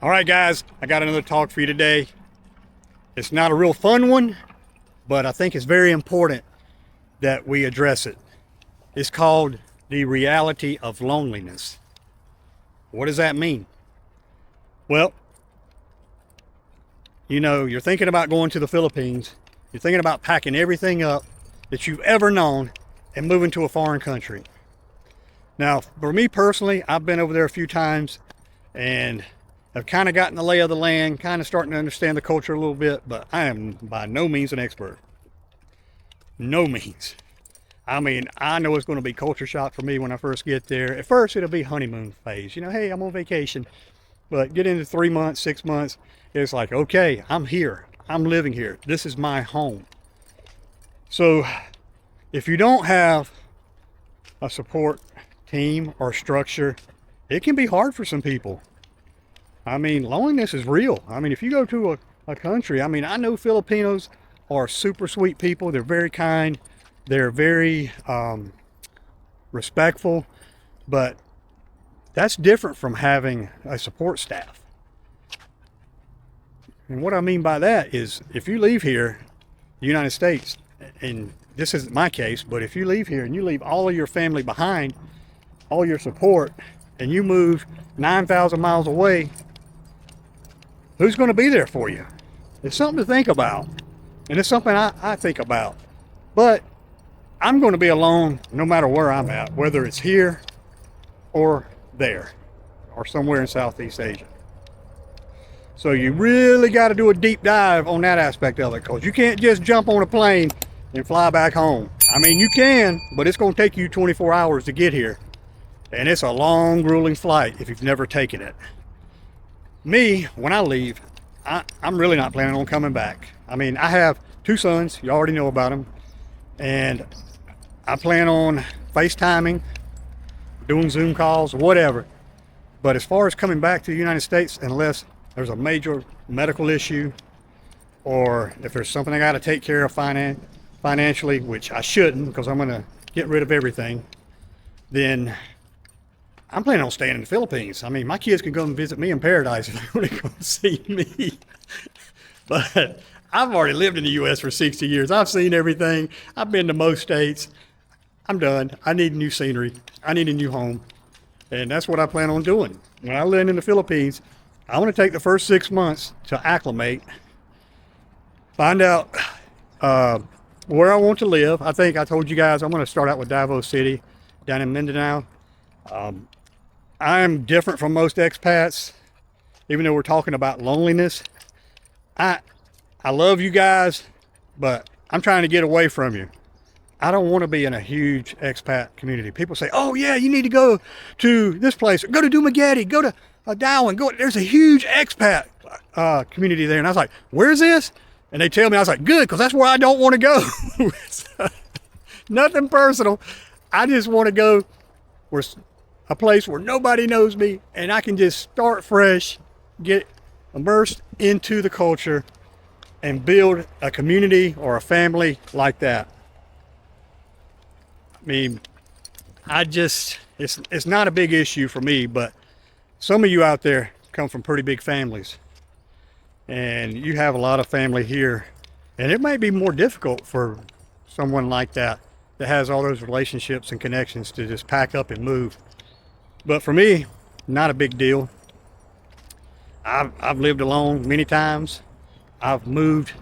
All right, guys, I got another talk for you today. It's not a real fun one, but I think it's very important that we address it. It's called the reality of loneliness. What does that mean? Well, you're thinking about going to the Philippines. You're thinking about packing everything up that you've ever known and moving to a foreign country. Now, for me personally, I've been over there a few times and I've kind of gotten the lay of the land, kind of starting to understand the culture a little bit, but I am by no means an expert. No means. I mean, I know it's going to be culture shock for me when I first get there. At first, it'll be honeymoon phase. Hey, I'm on vacation. But get into 3 months, 6 months, it's like, okay, I'm here. I'm living here. This is my home. So if you don't have a support team or structure, it can be hard for some people. I mean, loneliness is real. I mean, if you go to a country, I know Filipinos are super sweet people. They're very kind. They're very respectful. But that's different from having a support staff. And what I mean by that is if you leave here, the United States, and this isn't my case, but if you leave here and you leave all of your family behind, all your support, and you move 9,000 miles away, who's going to be there for you? It's something to think about. And it's something I think about. But I'm going to be alone no matter where I'm at, whether it's here or there or somewhere in Southeast Asia. So you really got to do a deep dive on that aspect of it, because you can't just jump on a plane and fly back home. I mean, you can, but it's going to take you 24 hours to get here. And it's a long, grueling flight if you've never taken it. Me, when I leave, I'm really not planning on coming back. I mean, I have 2 sons. You already know about them. And I plan on FaceTiming, doing Zoom calls, whatever. But as far as coming back to the United States, unless there's a major medical issue, or if there's something I got to take care of financially, which I shouldn't because I'm going to get rid of everything, then I'm planning on staying in the Philippines. I mean, my kids can go and visit me in paradise if they want to come see me. But I've already lived in the U.S. for 60 years. I've seen everything. I've been to most states. I'm done. I need new scenery. I need a new home. And that's what I plan on doing. When I land in the Philippines, I want to take the first 6 months to acclimate, find out where I want to live. I think I told you guys I'm going to start out with Davao City down in Mindanao. I'm different from most expats, even though we're talking about loneliness. I love you guys, but I'm trying to get away from you. I don't want to be in a huge expat community. People say, oh yeah, you need to go to this place, go to Dumaguete, go to Darwin, there's a huge expat community there. And I was like, where's this? And they tell me, I was like, good, because that's where I don't want to go. Nothing personal. I just want to go where a place where nobody knows me and I can just start fresh, get immersed into the culture, and build a community or a family like that. I mean, it's not a big issue for me, but some of you out there come from pretty big families and you have a lot of family here, and it may be more difficult for someone like that has all those relationships and connections to just pack up and move. But for me, not a big deal. I've lived alone many times. I've moved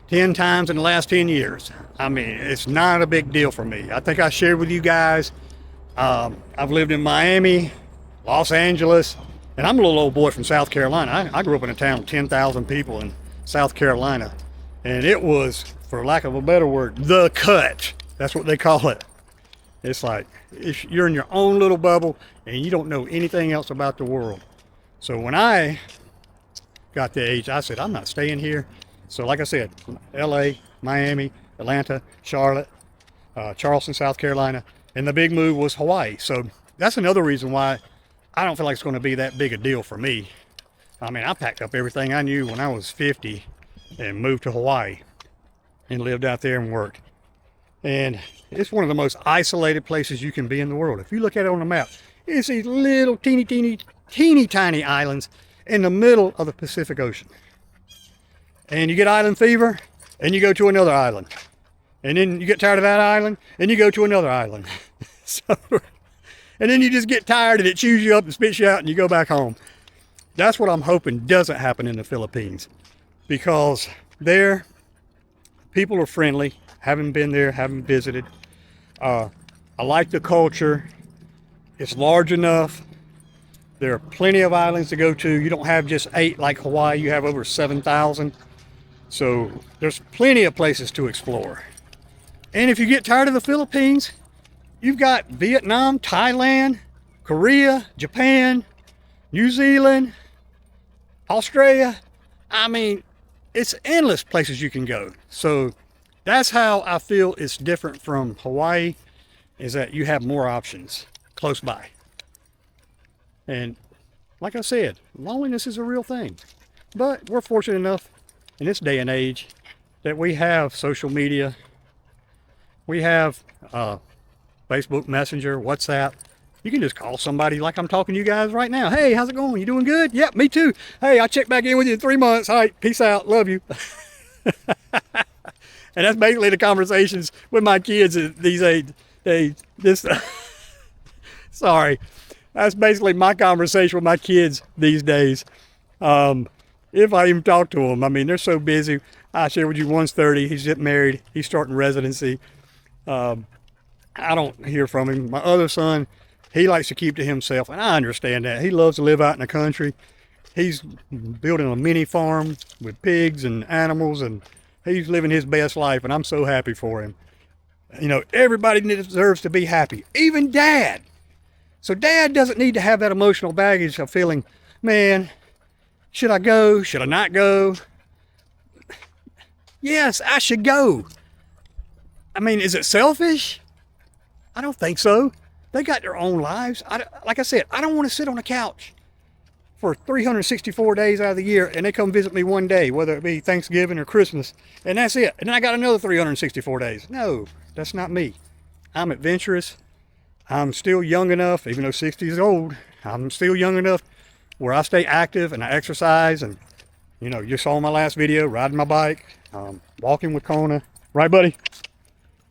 10 times in the last 10 years. I mean, it's not a big deal for me. I think I shared with you guys, I've lived in Miami, Los Angeles, and I'm a little old boy from South Carolina. I grew up in a town of 10,000 people in South Carolina. And it was, for lack of a better word, the cut. That's what they call it. It's like, you're in your own little bubble and you don't know anything else about the world. So when I got the age, I said, I'm not staying here. So like I said, LA, Miami, Atlanta, Charlotte, Charleston, South Carolina, and the big move was Hawaii. So that's another reason why I don't feel like it's going to be that big a deal for me. I mean, I packed up everything I knew when I was 50 and moved to Hawaii and lived out there and worked. And it's one of the most isolated places you can be in the world. If you look at it on the map, it's these little teeny tiny islands, in the middle of the Pacific Ocean. And you get island fever, and you go to another island. And then you get tired of that island, and you go to another island. So, and then you just get tired, and it chews you up and spits you out, and you go back home. That's what I'm hoping doesn't happen in the Philippines, because there, people are friendly. Haven't been there, haven't visited. I like the culture. It's large enough. There are plenty of islands to go to. You don't have just 8 like Hawaii. You have over 7,000. So there's plenty of places to explore. And if you get tired of the Philippines, you've got Vietnam, Thailand, Korea, Japan, New Zealand, Australia. I mean, it's endless places you can go. So that's how I feel it's different from Hawaii, is that you have more options close by. And like I said, loneliness is a real thing. But we're fortunate enough in this day and age that we have social media. We have Facebook Messenger, WhatsApp. You can just call somebody like I'm talking to you guys right now. Hey, how's it going? You doing good? Yep, me too. Hey, I'll check back in with you in 3 months. All right, peace out. Love you. And that's basically the conversations with my kids these days. Sorry. That's basically my conversation with my kids these days. If I even talk to them. I mean, they're so busy. I share with you, one's 30. He's getting married. He's starting residency. I don't hear from him. My other son, he likes to keep to himself, and I understand that. He loves to live out in the country. He's building a mini farm with pigs and animals, and he's living his best life, and I'm so happy for him. You know, everybody deserves to be happy, even Dad. So Dad doesn't need to have that emotional baggage of feeling, man, should I go? Should I not go? Yes, I should go. I mean, is it selfish? I don't think so. They got their own lives. Like I said, I don't want to sit on a couch for 364 days out of the year and they come visit me one day, whether it be Thanksgiving or Christmas, and that's it. And then I got another 364 days. No, that's not me. I'm adventurous. I'm still young enough, even though 60 is old, I'm still young enough where I stay active and I exercise. And, you know, you saw my last video, riding my bike, walking with Kona. Right, buddy?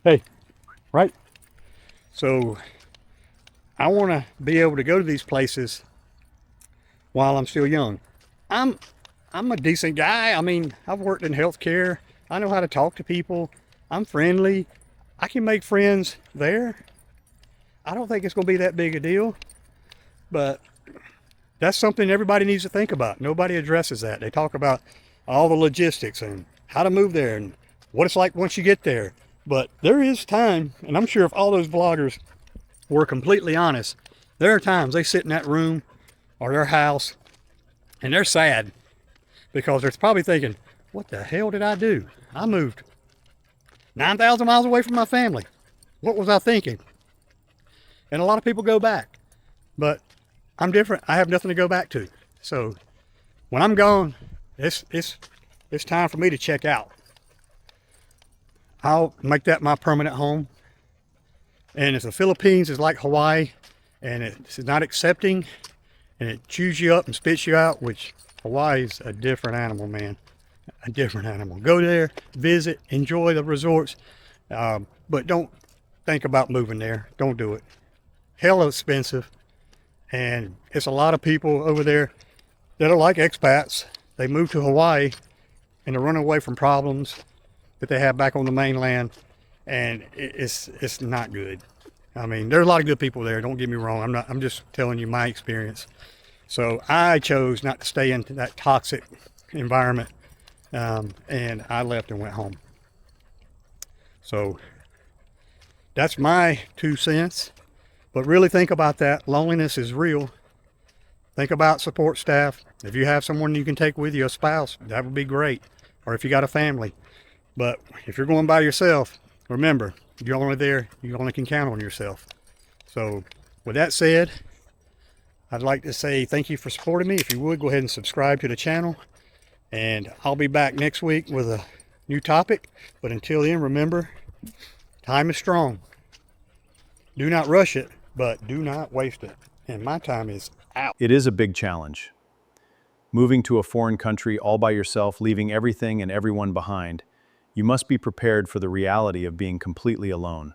Hey, right? So I want to be able to go to these places while I'm still young. I'm a decent guy. I mean, I've worked in healthcare. I know how to talk to people. I'm friendly. I can make friends there. I don't think it's going to be that big a deal, but that's something everybody needs to think about. Nobody addresses that. They talk about all the logistics and how to move there and what it's like once you get there. But there is time, and I'm sure if all those vloggers were completely honest, there are times they sit in that room or their house and they're sad because they're probably thinking, what the hell did I do? I moved 9,000 miles away from my family. What was I thinking? And a lot of people go back, but I'm different. I have nothing to go back to. So when I'm gone, it's time for me to check out. I'll make that my permanent home. And if the Philippines is like Hawaii and it's not accepting and it chews you up and spits you out, which Hawaii's a different animal, man. A different animal. Go there, visit, enjoy the resorts, but don't think about moving there. Don't do it. Hell expensive, and it's a lot of people over there that are like expats. They move to Hawaii and they're running away from problems that they have back on the mainland, and it's not good. I mean, there's a lot of good people there, don't get me wrong. I'm just telling you my experience. So I chose not to stay in that toxic environment, and I left and went home. So that's my 2 cents. But really think about that. Loneliness is real. Think about support staff. If you have someone you can take with you, a spouse, that would be great. Or if you got a family. But if you're going by yourself, remember, you're only there, you only can count on yourself. So with that said, I'd like to say thank you for supporting me. If you would, go ahead and subscribe to the channel. And I'll be back next week with a new topic. But until then, remember, time is strong. Do not rush it, but do not waste it. And my time is out. It is a big challenge. Moving to a foreign country all by yourself, leaving everything and everyone behind, you must be prepared for the reality of being completely alone.